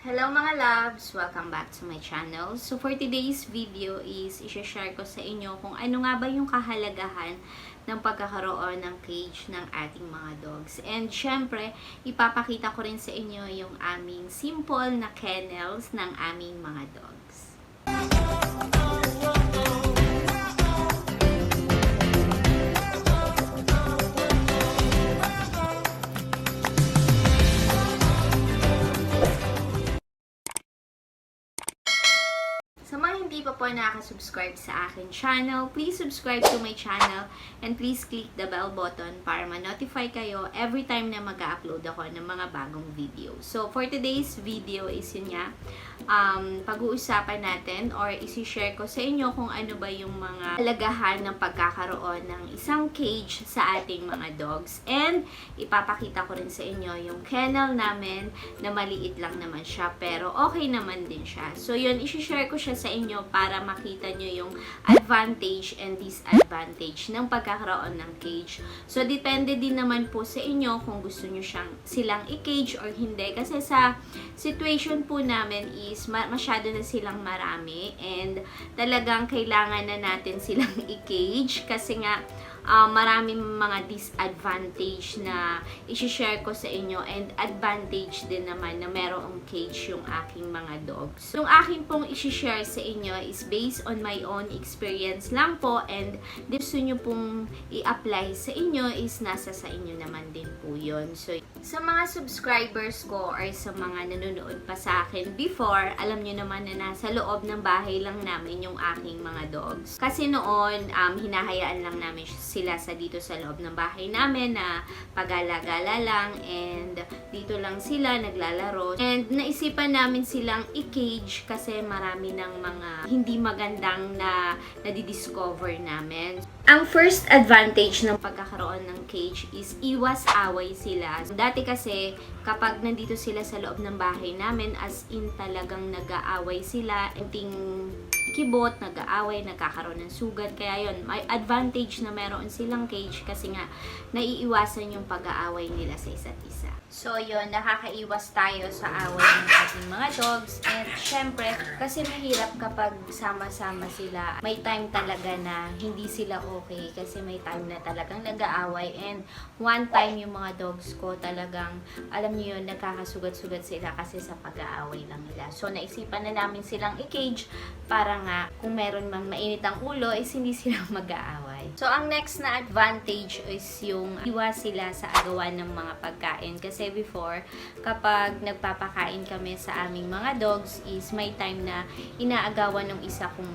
Hello mga loves! Welcome back to my channel. So for today's video is i-share ko sa inyo kung ano nga ba yung kahalagahan ng pagkakaroon ng cage ng ating mga dogs. And syempre, ipapakita ko rin sa inyo yung aming simple na kennels ng aming mga dogs. Sa mga hindi pa po nakasubscribe sa akin channel, please subscribe to my channel and please click the bell button para ma-notify kayo every time na mag-upload ako ng mga bagong video. So, for today's video is yun nga, pag-uusapan natin or isi-share ko sa inyo kung ano ba yung mga halagahan ng pagkakaroon ng isang cage sa ating mga dogs. And ipapakita ko rin sa inyo yung kennel namin na maliit lang naman siya pero okay naman din siya. So, yun, isi-share ko siya sa inyo para makita nyo yung advantage and disadvantage ng pagkakaroon ng cage. So, depende din naman po sa inyo kung gusto nyo silang i-cage or hindi. Kasi sa situation po namin is masyado na silang marami and talagang kailangan na natin silang i-cage kasi nga maraming mga disadvantage na i-share ko sa inyo and advantage din naman na merong cage yung aking mga dogs. Yung aking pong i-share sa inyo is based on my own experience lang po and gusto nyo pong i-apply sa inyo is nasa sa inyo naman din po yun. So, sa mga subscribers ko or sa mga nanonood pa sa akin before, alam nyo naman na nasa loob ng bahay lang namin yung aking mga dogs. Kasi noon, hinahayaan lang namin sila dito sa loob ng bahay namin na pagala-gala lang and dito lang sila naglalaro. And naisipan namin silang i-cage kasi marami ng mga hindi magandang na nadidiscover namin. Ang first advantage ng pagkakaroon ng cage is iwas away sila. Dati kasi kapag nandito sila sa loob ng bahay namin, as in talagang nag-aaway sila, ting kibot, nag-aaway, nagkakaroon ng sugat. Kaya yun, may advantage na meron silang cage kasi nga naiiwasan yung pag-aaway nila sa isa't isa. So yun, nakakaiwas tayo sa away ng ating mga dogs. And syempre, kasi mahirap kapag sama-sama sila. May time talaga na hindi sila okay kasi may time na talagang nag-aaway. And one time yung mga dogs ko talagang, alam niyo yun, nagkakasugat-sugat sila kasi sa pag-aaway lang nila. So naisipan na namin silang i-cage para nga kung meron mang mainit ang ulo is hindi sila mag-aaway. So ang next na advantage is yung iwas sila sa agawan ng mga pagkain. Kasi before, kapag nagpapakain kami sa aming mga dogs is may time na inaagawan ng isa kong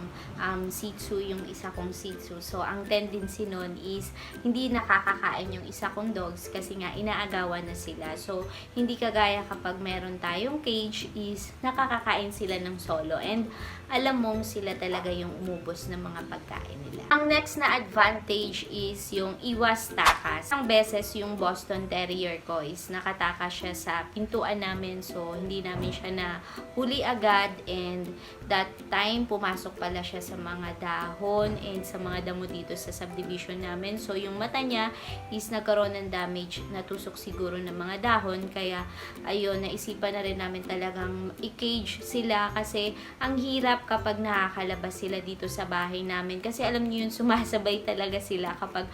Shih Tzu, yung isa kong Shih Tzu. So ang tendency nun is hindi nakakakain yung isa kong dogs kasi nga inaagawan na sila. So hindi kagaya kapag meron tayong cage is nakakakain sila ng solo and alam mong sila talaga yung umubos ng mga pagkain nila. Ang next na advantage is yung iwas takas. Isang beses yung Boston Terrier ko is nakatakas siya sa pintuan namin. So, hindi namin siya na huli agad and that time pumasok pala siya sa mga dahon and sa mga damo dito sa subdivision namin. So, yung mata niya is nagkaroon ng damage, natusok siguro ng mga dahon. Kaya, ayun, naisipan na rin namin talagang i-cage sila kasi ang hirap kapag nakakalabas sila dito sa bahay namin. Kasi alam niyo yun, sumasabay talaga sila kapag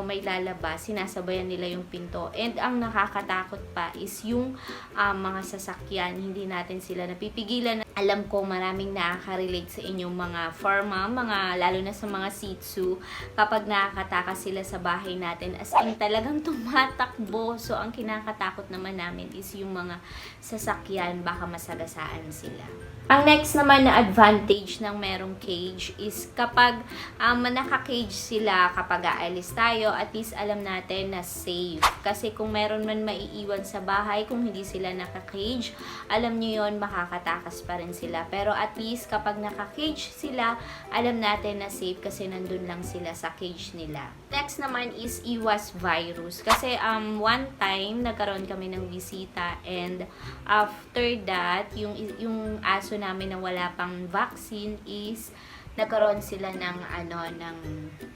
may lalabas, sinasabayan nila yung pinto. And ang nakakatakot pa is yung mga sasakyan, hindi natin sila napipigilan. Alam ko maraming nakaka-relate sa inyong mga farma, lalo na sa mga Shih Tzu, kapag nakakatakas sila sa bahay natin, as in talagang tumatakbo. So ang kinakatakot naman namin is yung mga sasakyan, baka masagasaan sila. Ang next naman na advantage ng merong cage is kapag naka-cage sila, kapag aalis tayo, at least alam natin na safe. Kasi kung meron man maiiwan sa bahay, kung hindi sila naka-cage, alam nyo yun, makakatakas pa rin sila. Pero at least kapag naka-cage sila, alam natin na safe kasi nandun lang sila sa cage nila. Next naman is iwas virus. Kasi one time, nagkaroon kami ng bisita and after that, yung aso namin na wala pang vaccine is nagkaroon sila ng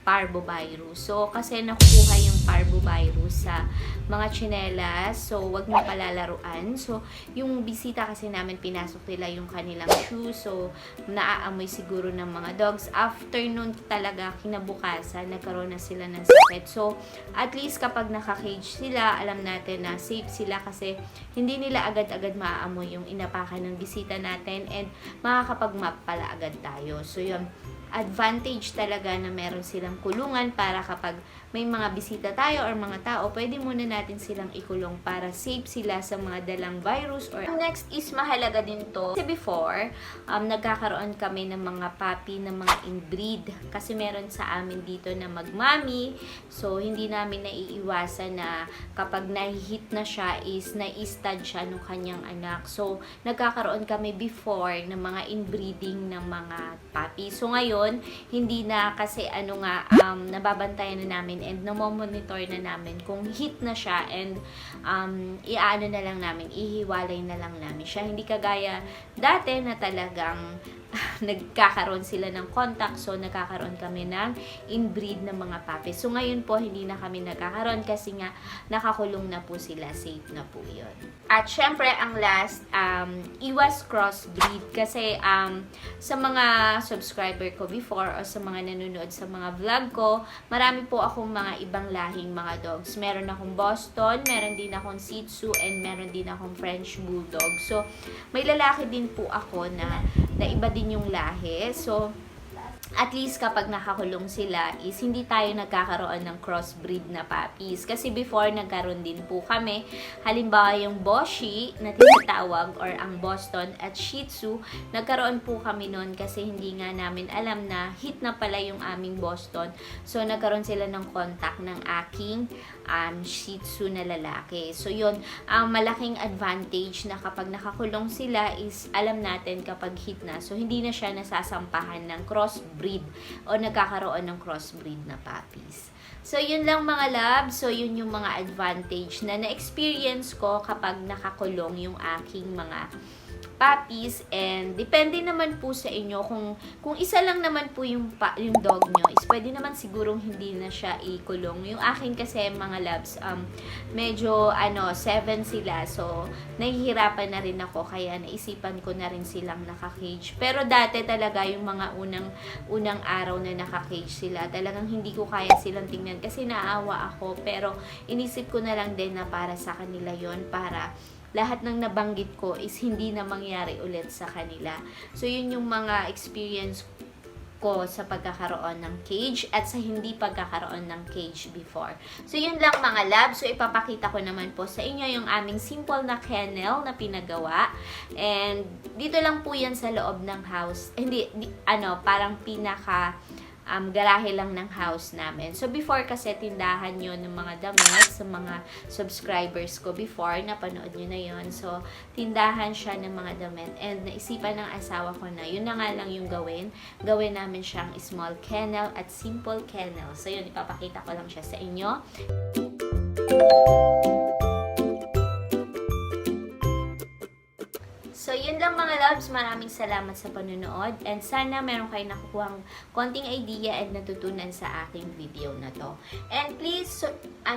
parvovirus. So kasi nakukuha yung parvovirus sa mga tsinelas. So, wag nyo palalaruan. So, yung bisita kasi namin, pinasok nila yung kanilang shoe. So, naaamoy siguro ng mga dogs. After nun talaga, kinabukasan, nagkaroon na sila ng sakit. So, at least kapag naka-cage sila, alam natin na safe sila kasi hindi nila agad-agad maaamoy yung inapakan ng bisita natin and makakapag-map pala agad tayo. So, yun, advantage talaga na meron silang kulungan para kapag may mga bisita tayo or mga tao, pwede muna natin silang ikulong para safe sila sa mga dalang virus. Or next is mahalaga din to. Kasi before, nagkakaroon kami ng mga puppy na mga inbreed. Kasi meron sa amin dito na magmami. So, hindi namin naiiwasan na kapag nahihit na siya is naistad siya ng kanyang anak. So, nagkakaroon kami before ng mga inbreeding ng mga puppy. So, ngayon, hindi na kasi nababantayan na namin and namomonitor na namin kung hit na siya and iaano na lang namin, ihiwalay na lang namin siya. Hindi kagaya dati na talagang nagkakaroon sila ng contact, so nagkakaroon kami ng inbreed ng mga puppies. So ngayon po, hindi na kami nagkakaroon kasi nga nakakulong na po sila, safe na po yun. At syempre, ang last, iwas crossbreed kasi sa mga subscriber ko before o sa mga nanonood sa mga vlog ko, marami po akong mga ibang lahing mga dogs. Meron akong Boston, meron din akong Shih Tzu, and meron din akong French Bulldog. So, may lalaki din po ako na iba din yung lahi. So, at least kapag nakakulong sila is hindi tayo nagkakaroon ng crossbreed na puppies. Kasi before, nagkaroon din po kami. Halimbawa, yung Boshi na tinatawag or ang Boston at Shih Tzu, nagkaroon po kami noon kasi hindi nga namin alam na hit na pala yung aming Boston. So, nagkaroon sila ng contact ng aking Shih Tzu na lalaki. So, yun, ang malaking advantage na kapag nakakulong sila is alam natin kapag hit na. So, hindi na siya nasasampahan ng crossbreed o nagkakaroon ng crossbreed na puppies. So, yun lang mga loves. So, yun yung mga advantage na na-experience ko kapag nakakulong yung aking mga puppies. And depende naman po sa inyo kung isa lang naman po yung dog nyo is pwede naman sigurong hindi na siya ikulong. Yung akin kasi mga loves, medyo 7 sila, so nahihirapan na rin ako kaya naisipan ko na rin silang naka-cage. Pero dati talaga yung mga unang araw na naka-cage sila, talagang hindi ko kaya silang tingnan kasi naawa ako, pero inisip ko na lang din na para sa kanila yon, para lahat ng nabanggit ko is hindi na mangyari ulit sa kanila. So, yun yung mga experience ko sa pagkakaroon ng cage at sa hindi pagkakaroon ng cage before. So, yun lang mga lab. So, ipapakita ko naman po sa inyo yung aming simple na kennel na pinagawa. And, dito lang po yan sa loob ng house. Parang garahe lang ng house namin. So, before kasi tindahan yun ng mga damit sa mga subscribers ko before, napanood nyo na yun. So, tindahan siya ng mga damit. And naisipan ng asawa ko na, yun na nga lang yung gawin. Gawin namin siyang small kennel at simple kennel. So, yun, ipapakita ko lang siya sa inyo. So, yun lang mga loves. Maraming salamat sa panunood. And sana meron kayo nakukuhang konting idea and natutunan sa aking video na to. And please,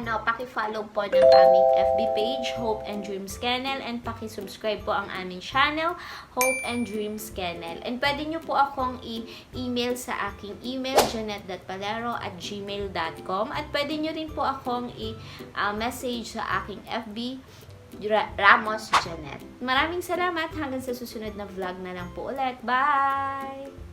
paki-follow po ng aming FB page, Hope and Dreams Kennel. And paki-subscribe po ang aming channel, Hope and Dreams Kennel. And pwede nyo po akong i-email sa aking email, janet.palero@gmail.com. At pwede nyo rin po akong i-message sa aking FB, Ramos Janet. Maraming salamat. Hanggang sa susunod na vlog na lang po ulit. Bye!